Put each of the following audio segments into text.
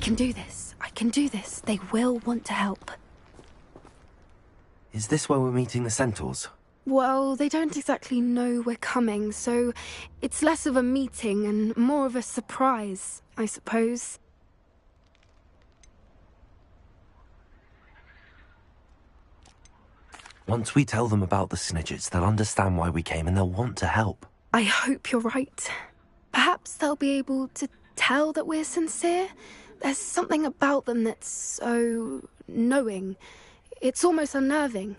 can do this. I can do this. They will want to help. Is this where we're meeting the centaurs? Well, they don't exactly know we're coming, so it's less of a meeting and more of a surprise, I suppose. Once we tell them about the Snidgets, they'll understand why we came and they'll want to help. I hope you're right. Perhaps they'll be able to tell that we're sincere. There's something about them that's so knowing. It's almost unnerving.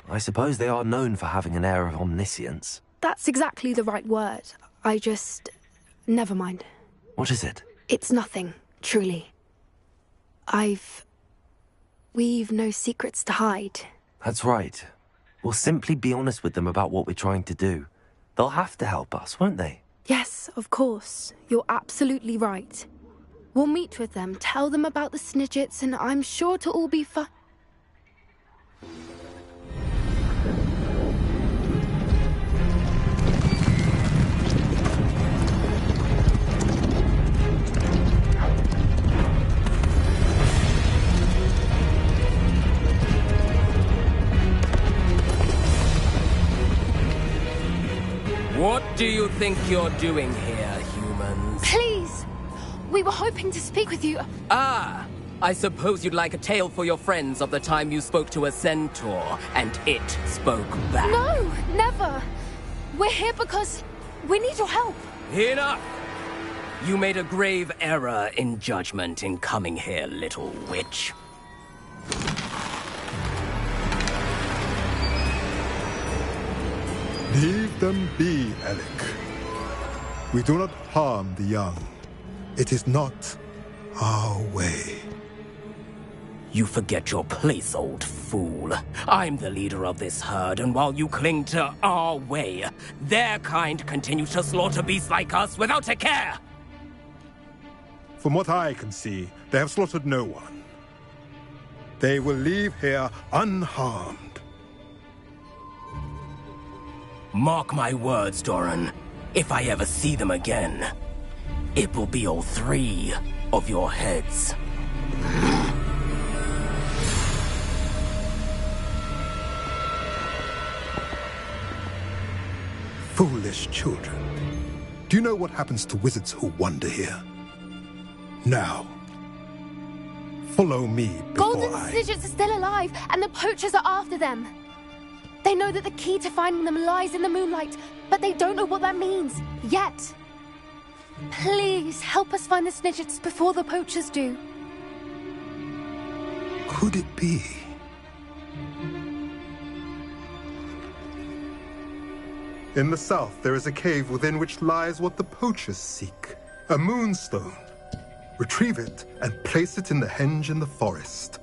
I suppose they are known for having an air of omniscience. That's exactly the right word. I just... Never mind. What is it? It's nothing, truly. We've no secrets to hide. That's right. We'll simply be honest with them about what we're trying to do. They'll have to help us, won't they? Yes, of course. You're absolutely right. We'll meet with them, tell them about the Snidgets, and I'm sure it'll all be fun. What do you think you're doing here, humans? Please! We were hoping to speak with you. Ah! I suppose you'd like a tale for your friends of the time you spoke to a centaur, and it spoke back. No, never! We're here because we need your help. Enough! You made a grave error in judgment in coming here, little witch. Leave them be, Alec. We do not harm the young. It is not our way. You forget your place, old fool. I'm the leader of this herd, and while you cling to our way, their kind continues to slaughter beasts like us without a care! From what I can see, they have slaughtered no one. They will leave here unharmed. Mark my words, Doran. If I ever see them again, it will be all 3 of your heads. Foolish children. Do you know what happens to wizards who wander here? Now, follow me before Golden Snidgets are still alive, and the poachers are after them. They know that the key to finding them lies in the moonlight, but they don't know what that means, yet. Please, help us find the Snidgets before the poachers do. Could it be? In the south, there is a cave within which lies what the poachers seek. A moonstone. Retrieve it and place it in the henge in the forest.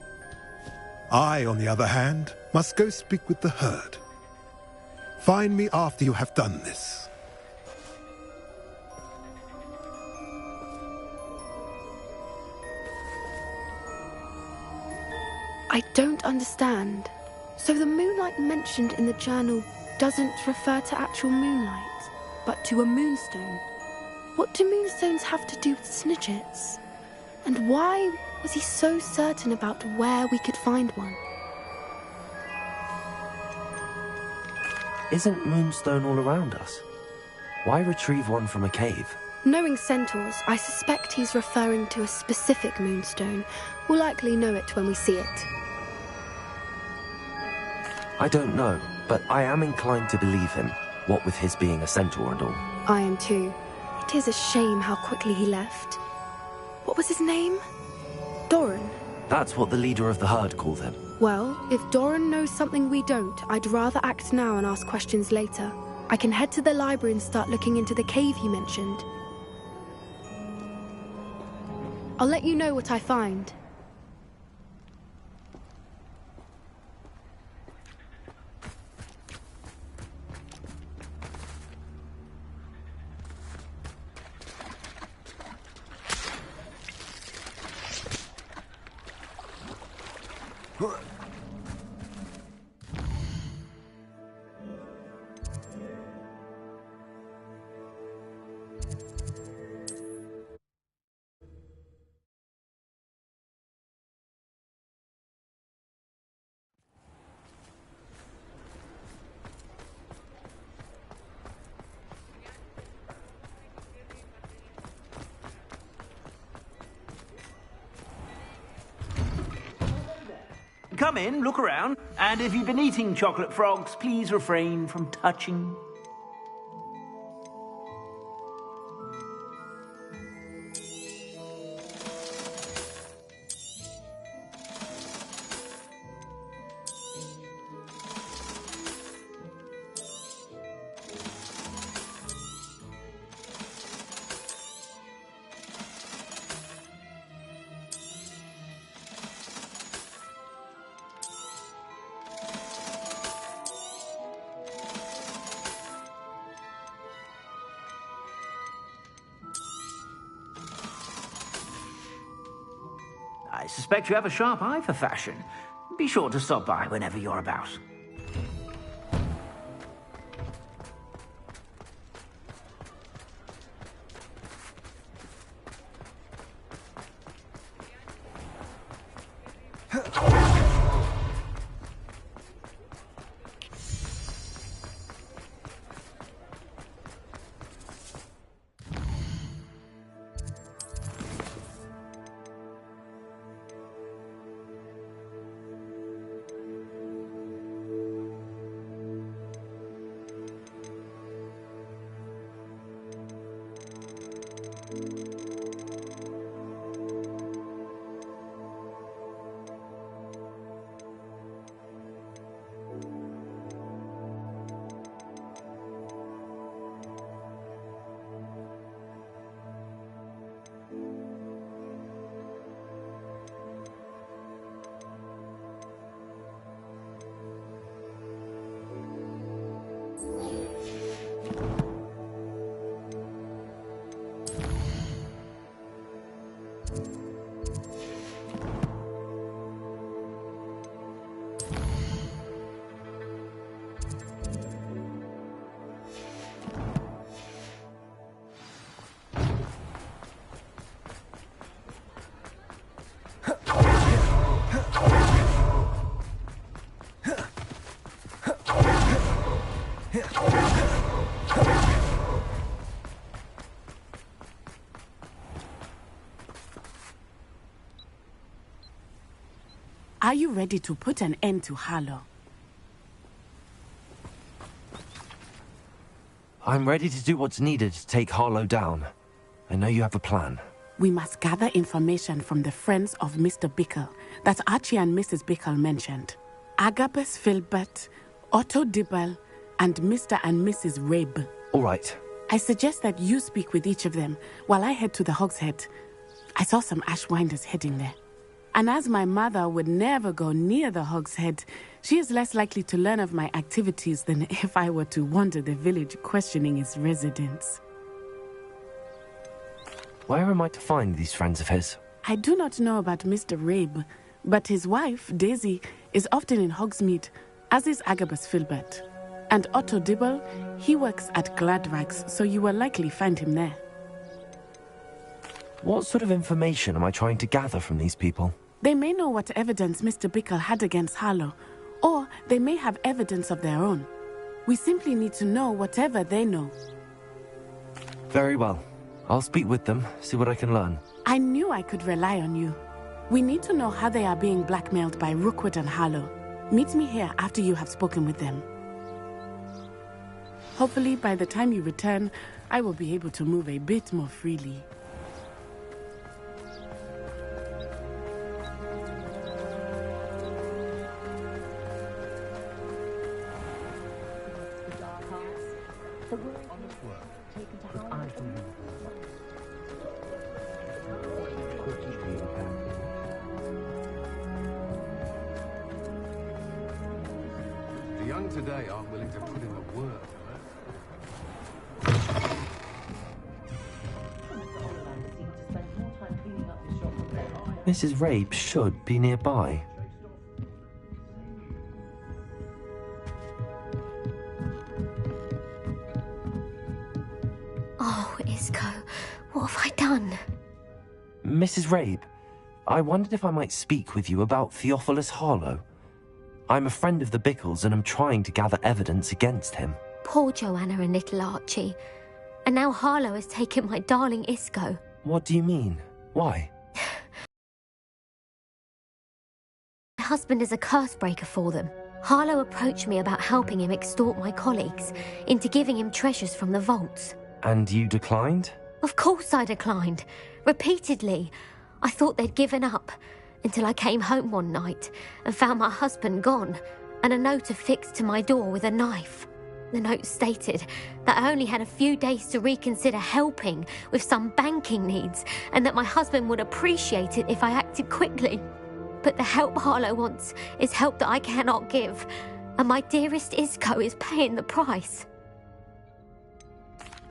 I, on the other hand, must go speak with the herd. Find me after you have done this. I don't understand. So the moonlight mentioned in the journal doesn't refer to actual moonlight, but to a moonstone. What do moonstones have to do with Snidgets? And why was he so certain about where we could find one? Isn't Moonstone all around us? Why retrieve one from a cave? Knowing centaurs, I suspect he's referring to a specific moonstone. We'll likely know it when we see it. I don't know, but I am inclined to believe him, what with his being a centaur and all. I am too. It is a shame how quickly he left. What was his name? Doran? That's what the leader of the herd called him. Well, if Doran knows something we don't, I'd rather act now and ask questions later. I can head to the library and start looking into the cave he mentioned. I'll let you know what I find. come in, look around, and if you've been eating chocolate frogs, please refrain from touching. I suspect you have a sharp eye for fashion. Be sure to stop by whenever you're about. Are you ready to put an end to Harlow? I'm ready to do what's needed to take Harlow down. I know you have a plan. We must gather information from the friends of Mr. Bickle that Archie and Mrs. Bickle mentioned. Agabus Filbert, Otto Dibble, and Mr. and Mrs. Rabe. All right. I suggest that you speak with each of them while I head to the Hog's Head. I saw some Ashwinders heading there. And as my mother would never go near the Hog's Head, she is less likely to learn of my activities than if I were to wander the village questioning its residents. Where am I to find these friends of his? I do not know about Mr. Rabe, but his wife, Daisy, is often in Hogsmeade, as is Agabus Filbert. And Otto Dibble, he works at Gladrags, so you will likely find him there. What sort of information am I trying to gather from these people? They may know what evidence Mr. Bickle had against Harlow, or they may have evidence of their own. We simply need to know whatever they know. Very well. I'll speak with them, see what I can learn. I knew I could rely on you. We need to know how they are being blackmailed by Rookwood and Harlow. Meet me here after you have spoken with them. Hopefully, by the time you return, I will be able to move a bit more freely. The young today aren't willing to put in the work. Mrs. Rabe should be nearby. Oh, Isco, what have I done? Mrs. Rabe, I wondered if I might speak with you about Theophilus Harlow. I'm a friend of the Bickles and I'm trying to gather evidence against him. Poor Joanna and little Archie. And now Harlow has taken my darling Isco. What do you mean? Why? husband is a curse breaker for them. Harlow approached me about helping him extort my colleagues into giving him treasures from the vaults. And you declined? Of course I declined. Repeatedly. I thought they'd given up, until I came home one night and found my husband gone, and a note affixed to my door with a knife. The note stated that I only had a few days to reconsider helping with some banking needs, and that my husband would appreciate it if I acted quickly. But the help Harlow wants is help that I cannot give, and my dearest Isco is paying the price.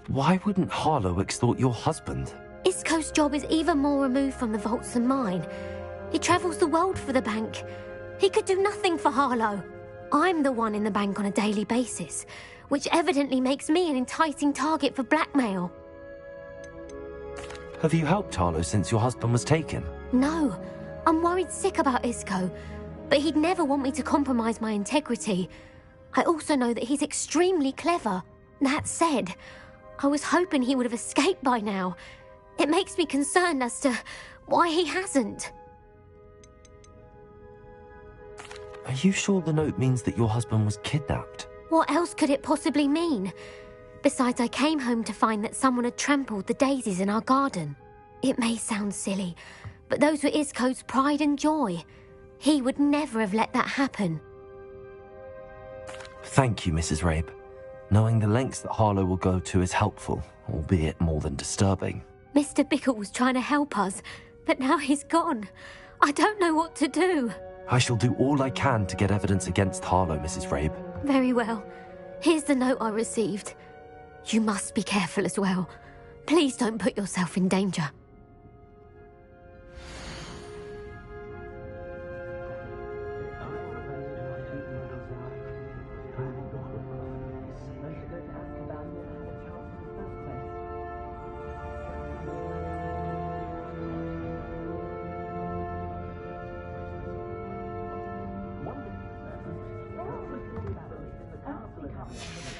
Why wouldn't Harlow extort your husband? Isco's job is even more removed from the vaults than mine. He travels the world for the bank. He could do nothing for Harlow. I'm the one in the bank on a daily basis, which evidently makes me an enticing target for blackmail. Have you helped Harlow since your husband was taken? No. I'm worried sick about Isco, but he'd never want me to compromise my integrity. I also know that he's extremely clever. That said, I was hoping he would have escaped by now. It makes me concerned as to why he hasn't. Are you sure the note means that your husband was kidnapped? What else could it possibly mean? Besides, I came home to find that someone had trampled the daisies in our garden. It may sound silly, but those were Isco's pride and joy. He would never have let that happen. Thank you, Mrs. Rabe. Knowing the lengths that Harlow will go to is helpful, albeit more than disturbing. Mr. Bickle was trying to help us, but now he's gone. I don't know what to do. I shall do all I can to get evidence against Harlow, Mrs. Rabe. Very well. Here's the note I received. You must be careful as well. Please don't put yourself in danger.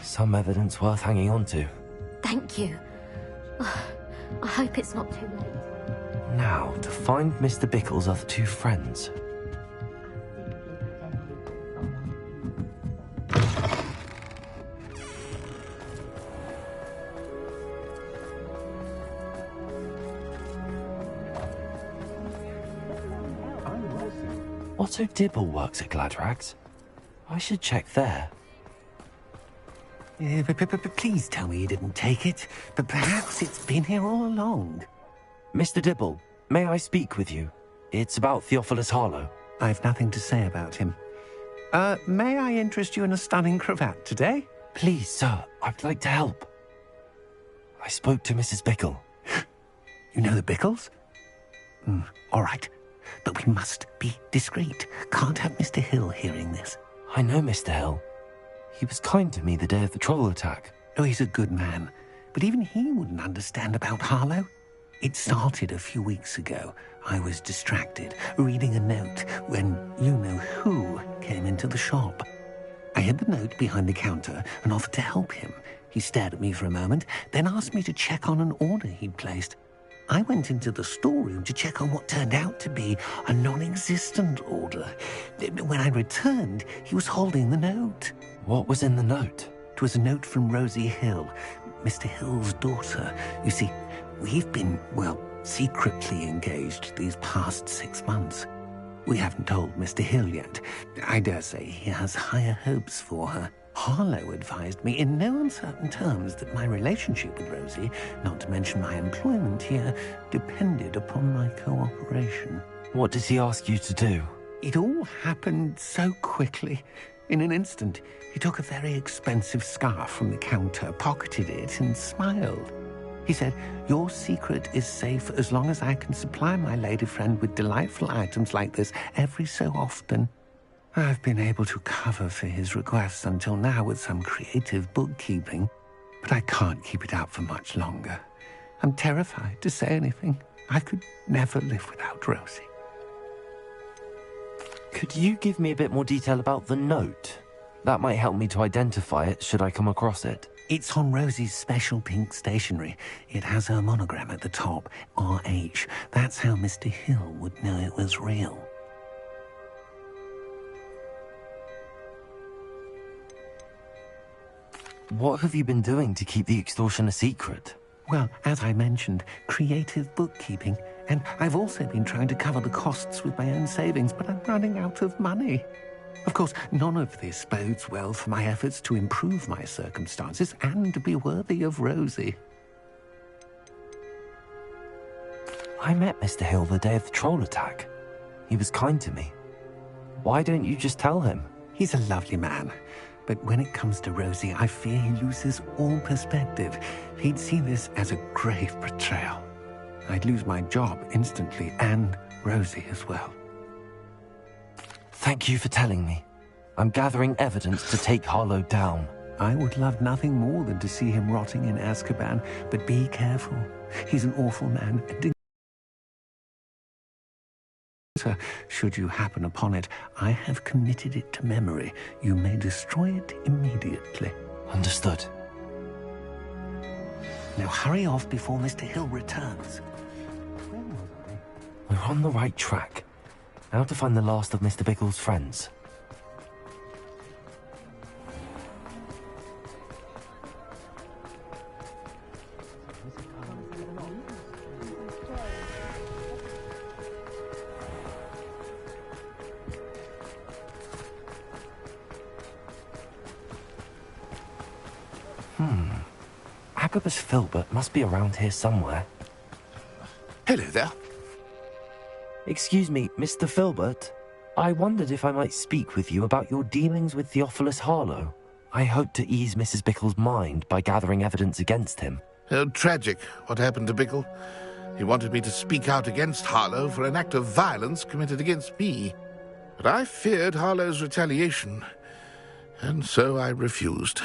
Some evidence worth hanging on to. Thank you. I hope it's not too late. Now, to find Mr. Bickle's other two friends. Otto Dibble works at Gladrags. I should check there. Please tell me you didn't take it, but perhaps it's been here all along. Mr. Dibble, may I speak with you? It's about Theophilus Harlow. I've nothing to say about him. May I interest you in a stunning cravat today? Please, sir, I'd like to help. I spoke to Mrs. Bickle. You know the Bickles? All right, but we must be discreet. Can't have Mr. Hill hearing this. I know Mr. Hill. He was kind to me the day of the troll attack. Oh, he's a good man, but even he wouldn't understand about Harlow. It started a few weeks ago. I was distracted, reading a note, when you-know-who came into the shop. I hid the note behind the counter and offered to help him. He stared at me for a moment, then asked me to check on an order he'd placed. I went into the storeroom to check on what turned out to be a non-existent order. When I returned, he was holding the note. What was in the note? It was a note from Rosie Hill, Mr. Hill's daughter. You see, we've been, secretly engaged these past 6 months. We haven't told Mr. Hill yet. I dare say he has higher hopes for her. Harlow advised me in no uncertain terms that my relationship with Rosie, not to mention my employment here, depended upon my cooperation. What did he ask you to do? It all happened so quickly. In an instant, he took a very expensive scarf from the counter, pocketed it, and smiled. He said, "Your secret is safe as long as I can supply my lady friend with delightful items like this every so often." I've been able to cover for his requests until now with some creative bookkeeping, but I can't keep it up for much longer. I'm terrified to say anything. I could never live without Rosie. Could you give me a bit more detail about the note? That might help me to identify it should I come across it. It's on Rosie's special pink stationery. It has her monogram at the top, RH. That's how Mr. Hill would know it was real. What have you been doing to keep the extortion a secret? Well, as I mentioned, creative bookkeeping. And I've also been trying to cover the costs with my own savings, but I'm running out of money. Of course, none of this bodes well for my efforts to improve my circumstances and be worthy of Rosie. I met Mr. Hill the day of the troll attack. He was kind to me. Why don't you just tell him? He's a lovely man. But when it comes to Rosie, I fear he loses all perspective. He'd see this as a grave betrayal. I'd lose my job instantly, and Rosie as well. Thank you for telling me. I'm gathering evidence to take Harlow down. I would love nothing more than to see him rotting in Azkaban, but be careful. He's an awful man. Should you happen upon it, I have committed it to memory. You may destroy it immediately. Understood. Now hurry off before Mr. Hill returns. We're on the right track. Now to find the last of Mr. Bickle's friends. Agabus Filbert must be around here somewhere. Hello there. Excuse me, Mr. Filbert. I wondered if I might speak with you about your dealings with Theophilus Harlow. I hope to ease Mrs. Bickle's mind by gathering evidence against him. Tragic, what happened to Bickle. He wanted me to speak out against Harlow for an act of violence committed against me. But I feared Harlow's retaliation, and so I refused.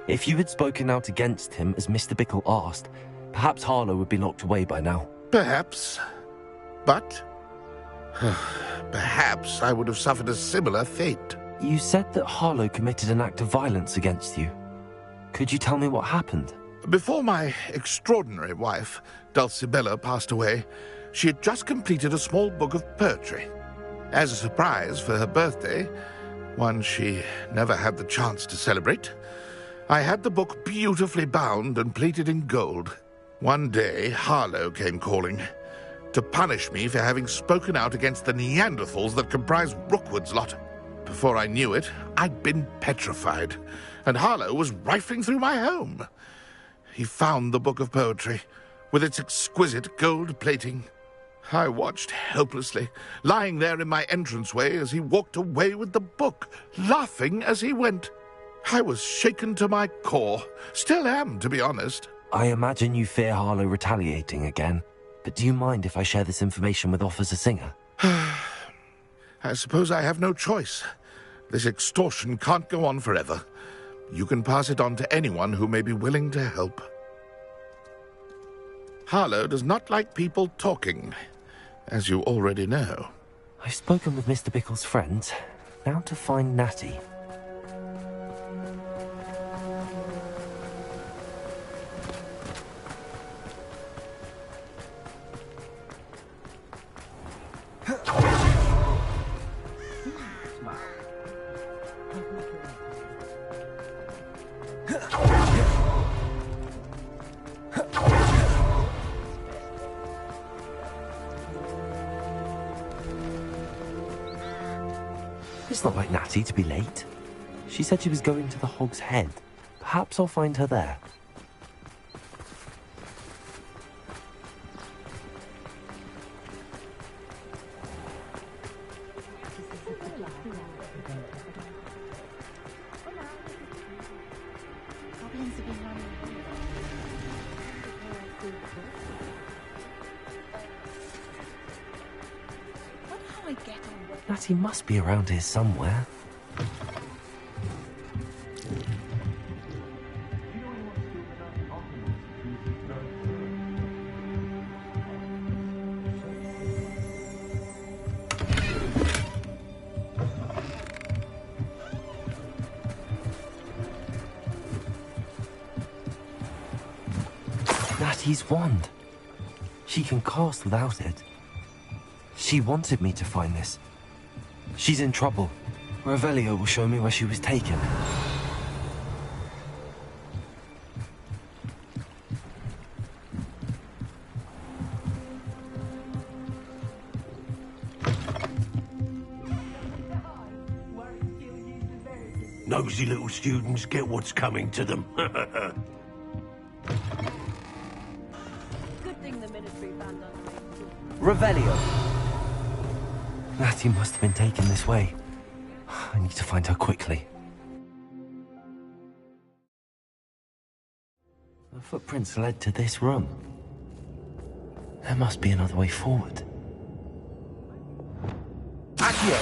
If you had spoken out against him as Mr. Bickle asked, perhaps Harlow would be locked away by now. Perhaps. But perhaps I would have suffered a similar fate. You said that Harlow committed an act of violence against you. Could you tell me what happened? Before my extraordinary wife, Dulcibella, passed away, she had just completed a small book of poetry. As a surprise for her birthday, one she never had the chance to celebrate, I had the book beautifully bound and plated in gold. One day, Harlow came calling to punish me for having spoken out against the Neanderthals that comprise Rookwood's lot. Before I knew it, I'd been petrified, and Harlow was rifling through my home. He found the book of poetry, with its exquisite gold plating. I watched helplessly, lying there in my entranceway as he walked away with the book, laughing as he went. I was shaken to my core. Still am, to be honest. I imagine you fear Harlow retaliating again, but do you mind if I share this information with Officer Singer? I suppose I have no choice. This extortion can't go on forever. You can pass it on to anyone who may be willing to help. Harlow does not like people talking, as you already know. I've spoken with Mr. Bickle's friends. Now to find Natty. It's not like Natty to be late. She said she was going to the Hog's Head. Perhaps I'll find her there. Natty must be around here somewhere. Natty's wand. She can cast without it. She wanted me to find this. She's in trouble. Revelio will show me where she was taken. Nosy little students get what's coming to them. Good thing the ministry banned us. Revelio! Natty must have been taken this way. I need to find her quickly. The footprints led to this room. There must be another way forward. Accio!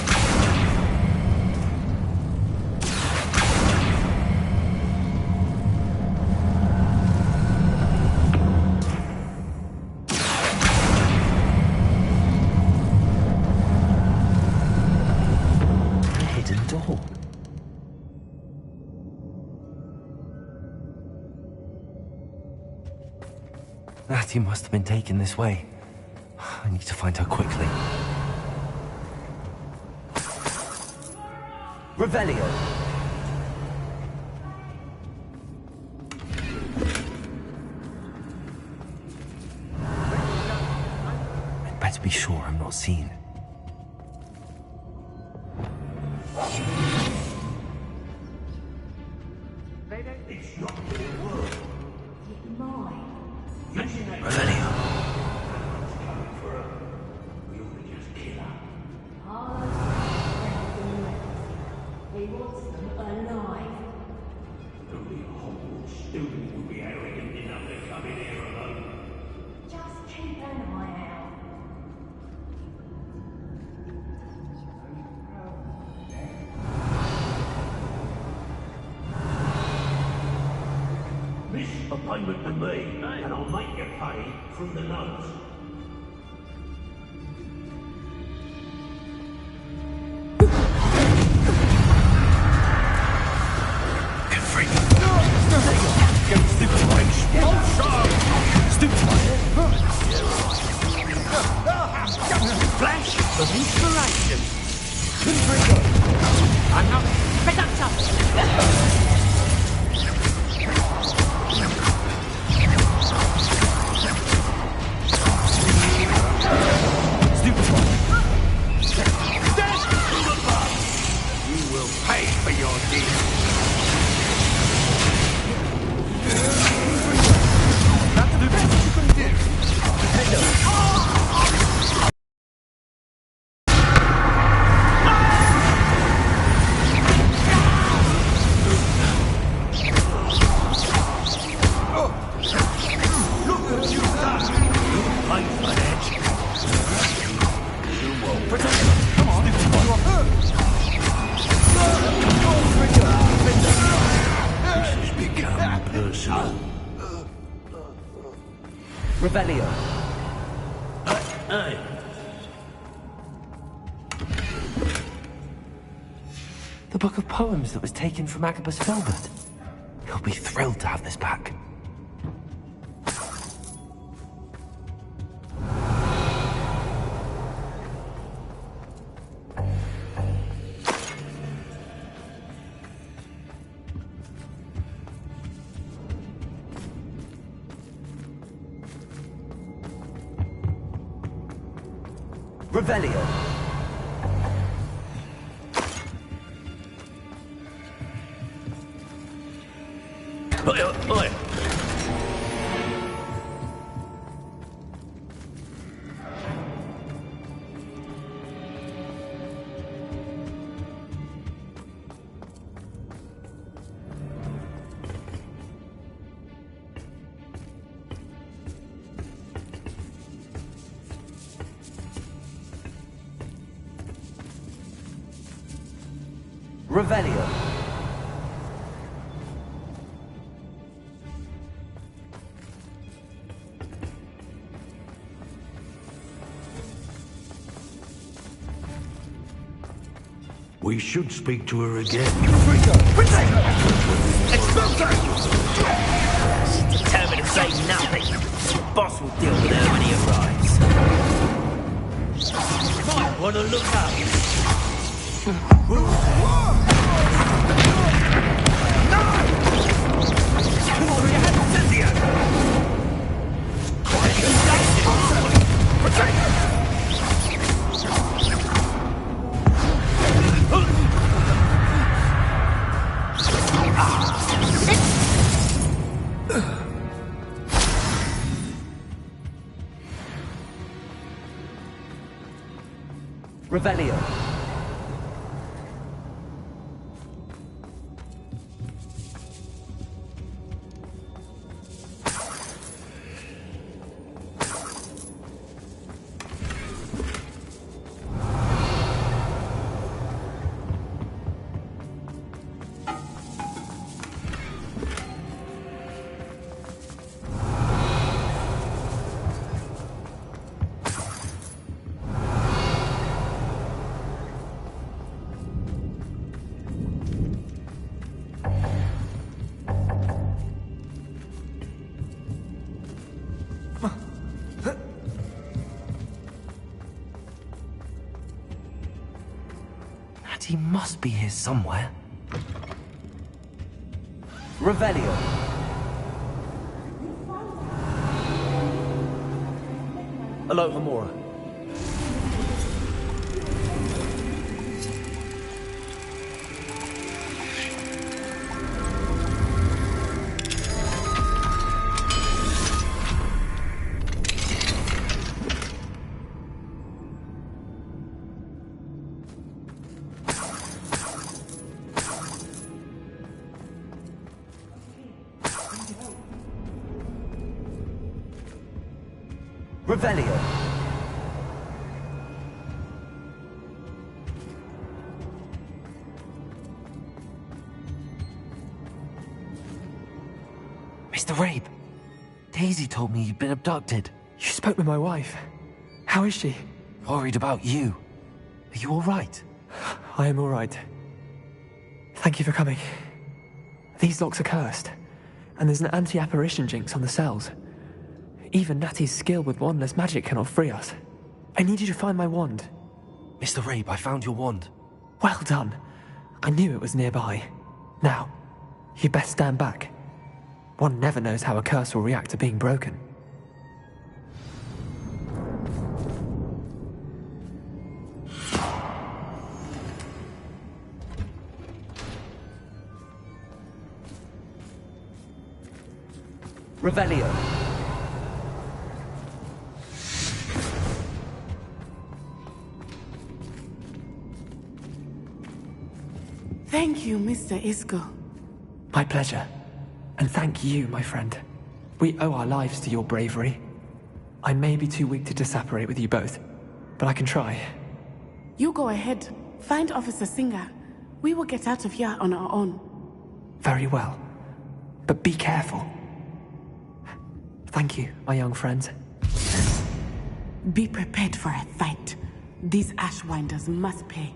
Natty must have been taken this way. I need to find her quickly. Revelio! I'd better be sure I'm not seen. It's not their word. Revelio. We ought to just kill her. He wants them alive. Only a Hogwarts student would be arrogant enough to come in here alone. Just keep an eye out. Miss a payment to me, and I'll make you pay through the nose. Get free! Get stupid ways! Stupid! Flash of inspiration. I'm not production. You will pay for your deeds. That's the best you can do. Look what you've done. You pay for that. You will protect them. Come on, you are hurt. This has become personal. Revelio. Hey. The book of poems that was taken from Agabus Filbert. He'll be thrilled to have this back. Revelio. Oi, oi. Revelio. We should speak to her again. She's determined to say nothing. The boss will deal with her when he arrives. Might want to look up. Revelio. He must be here somewhere. Revelio. Aloha Mora. Revelio. Mr. Rabe, Daisy told me you'd been abducted. You spoke with my wife. How is she? Worried about you. Are you all right? I am all right. Thank you for coming. These locks are cursed, and there's an anti-apparition jinx on the cells. Even Natty's skill with wandless magic cannot free us. I need you to find my wand. Mr. Rabe, I found your wand. Well done. I knew it was nearby. Now, you best stand back. One never knows how a curse will react to being broken. Revelio. Thank you, Mr. Isco. My pleasure. And thank you, my friend. We owe our lives to your bravery. I may be too weak to disapparate with you both, but I can try. You go ahead. Find Officer Singer. We will get out of here on our own. Very well. But be careful. Thank you, my young friends. Be prepared for a fight. These Ashwinders must pay.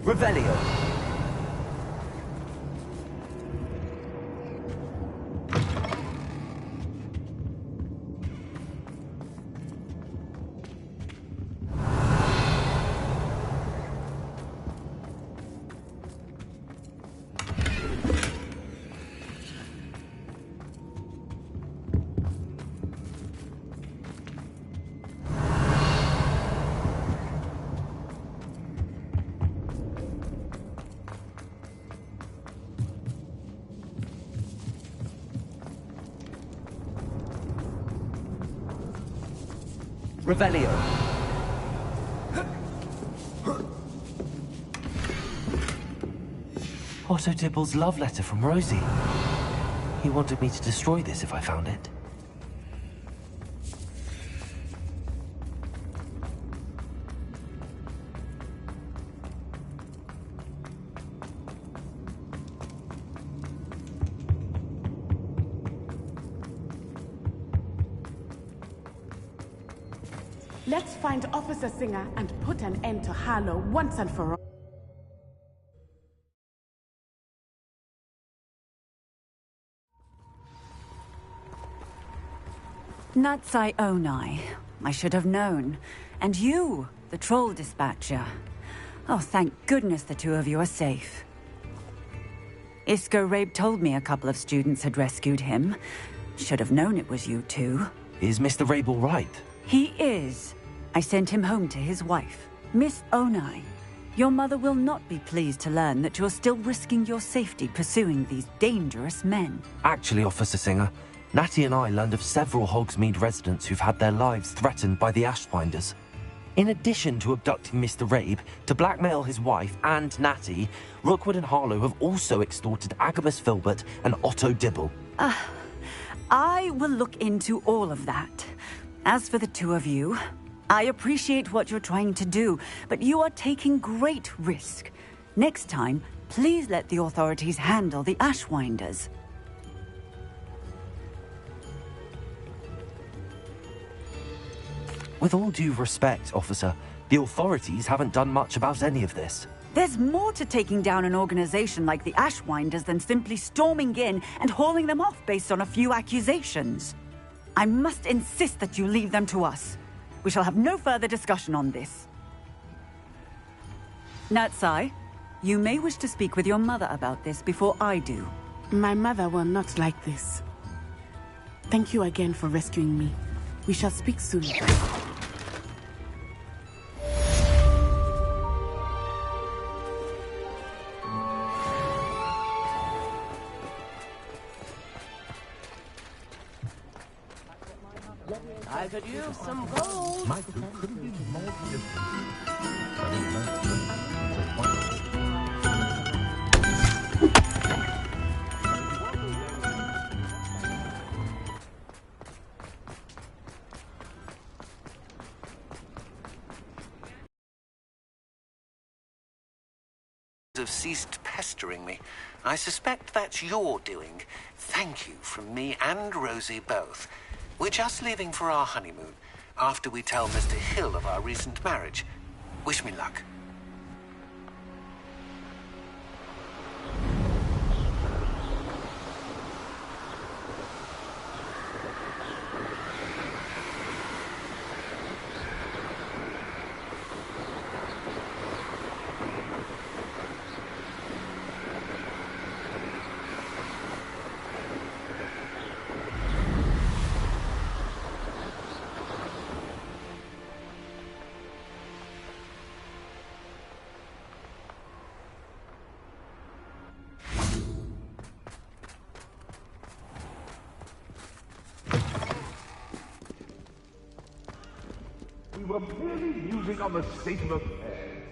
Revelio. Revelio. Otto Dibble's love letter from Rosie. He wanted me to destroy this if I found it. Let's find Officer Singer and put an end to Harlow once and for all. Natsai Onai. I should have known. And you, the troll dispatcher. Oh, thank goodness the two of you are safe. Isco Rabe told me a couple of students had rescued him. Should have known it was you two. Is Mr. Rabe all right? He is. I sent him home to his wife, Miss Onai. Your mother will not be pleased to learn that you're still risking your safety pursuing these dangerous men. Actually, Officer Singer, Natty and I learned of several Hogsmeade residents who've had their lives threatened by the Ashwinders. In addition to abducting Mr. Rabe to blackmail his wife and Natty, Rookwood and Harlow have also extorted Agabus Filbert and Otto Dibble. I will look into all of that. As for the two of you, I appreciate what you're trying to do, but you are taking great risk. Next time, please let the authorities handle the Ashwinders. With all due respect, officer, the authorities haven't done much about any of this. There's more to taking down an organization like the Ashwinders than simply storming in and hauling them off based on a few accusations. I must insist that you leave them to us. We shall have no further discussion on this. Natsai, you may wish to speak with your mother about this before I do. My mother will not like this. Thank you again for rescuing me. We shall speak soon. I could use some gold. My two couldn't be more different. Have ceased pestering me. I suspect that's your doing. Thank you from me and Rosie both. We're just leaving for our honeymoon after we tell Mr. Hill of our recent marriage. Wish me luck. We were merely musing on the state of affairs.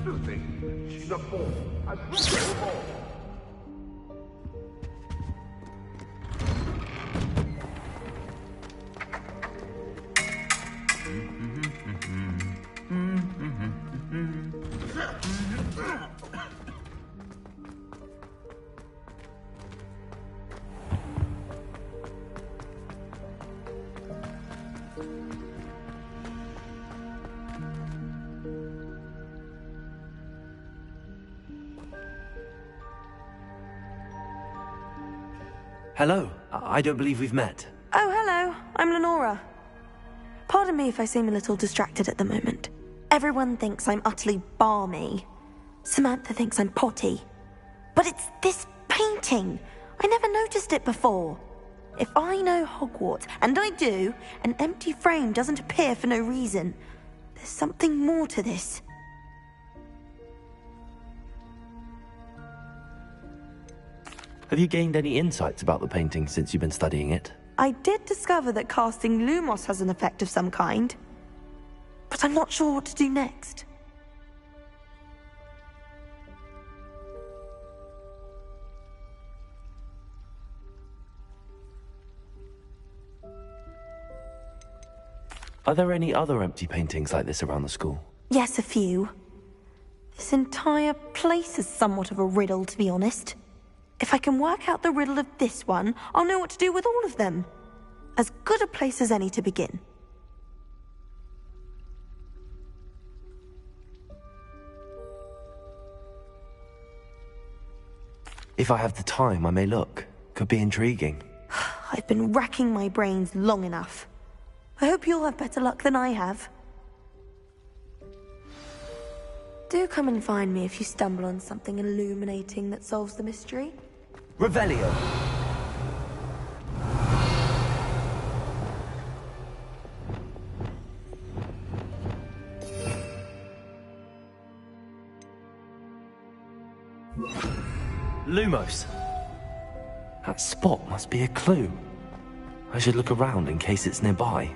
You think she's a bore? I swear to bore. Hello, I don't believe we've met. Oh, hello. I'm Lenora. Pardon me if I seem a little distracted at the moment. Everyone thinks I'm utterly balmy. Samantha thinks I'm potty. But it's this painting. I never noticed it before. If I know Hogwarts, and I do, an empty frame doesn't appear for no reason. There's something more to this. Have you gained any insights about the painting since you've been studying it? I did discover that casting Lumos has an effect of some kind. But I'm not sure what to do next. Are there any other empty paintings like this around the school? Yes, a few. This entire place is somewhat of a riddle, to be honest. If I can work out the riddle of this one, I'll know what to do with all of them. As good a place as any to begin. If I have the time, I may look. Could be intriguing. I've been racking my brains long enough. I hope you'll have better luck than I have. Do come and find me if you stumble on something illuminating that solves the mystery. Revelio. Lumos. That spot must be a clue. I should look around in case it's nearby.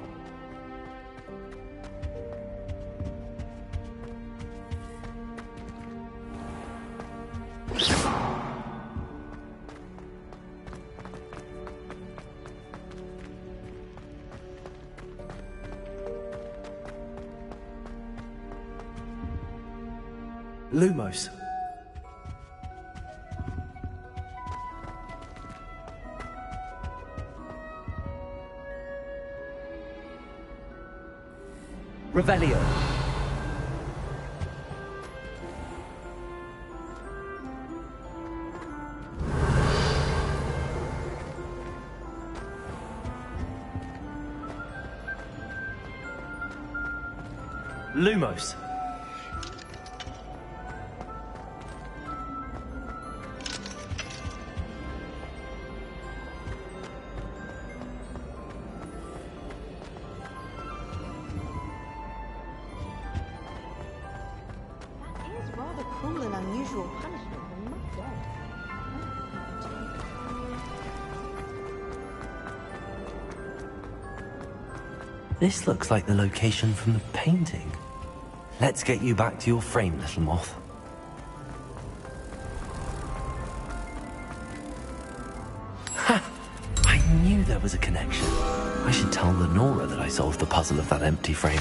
Lumos. Revelio. Lumos. Cruel and unusual punishment, I must say. This looks like the location from the painting. Let's get you back to your frame, little moth. Ha! I knew there was a connection. I should tell Lenora that I solved the puzzle of that empty frame.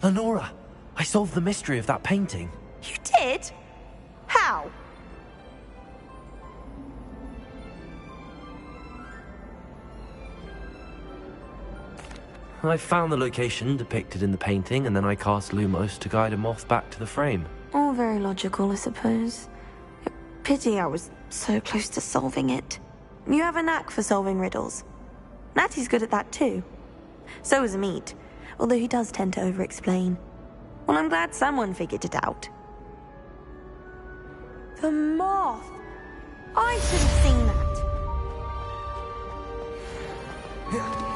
Lenora, I solved the mystery of that painting. You did? How? I found the location depicted in the painting, and then I cast Lumos to guide a moth back to the frame. All very logical, I suppose. Pity I was so close to solving it. You have a knack for solving riddles. Natty's good at that too. So is Amit, although he does tend to over-explain. Well, I'm glad someone figured it out. The moth! I should have seen that!